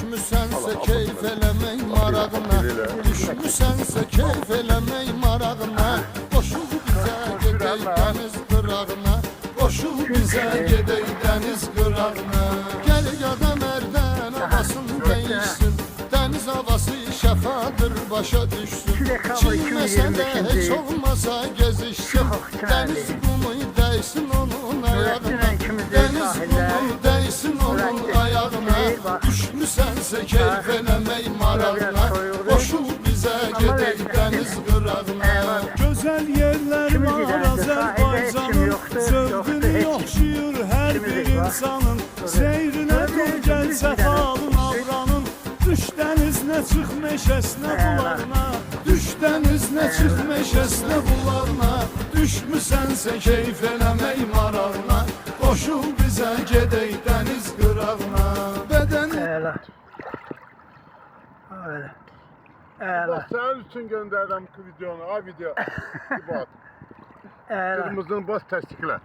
Düşmüsənsə keyf eləmək marağına, düşmüsənsə keyf eləmək marağına, qoşul bizə gedək dəniz qırağına, qoşul bizə gedək dəniz qırağına. Gəl yada mərdən havasını dəyişsin, dəniz havası şəfadır başa düşsün. Çinməsə də heç olmasa gezişsin, dəniz qumu dəysin onun ayağına, dəniz qumu dəysin onun ayağına. Düşmüsənsə keyf eləmək marağına, qoşul bizə gedək dəniz qırağına. Gözəl yerlər var Azərbaycanın, zövqünü yoxşuyur hər bir insanın. Seyrinə dur gəl səfalın avranın, düş dənizinə çıx meşəsinə bularına, düş dənizinə çıx meşəsinə bularına. Düşmüsənsə keyf eləmək marağına, qoşul bizə gedək dəniz qırağına. Bədəni Əla. Öyle. Əla. Senin için gönderdim videonu. Ha video. Bir bak. Əla. Kırmızını bas təsdiklə.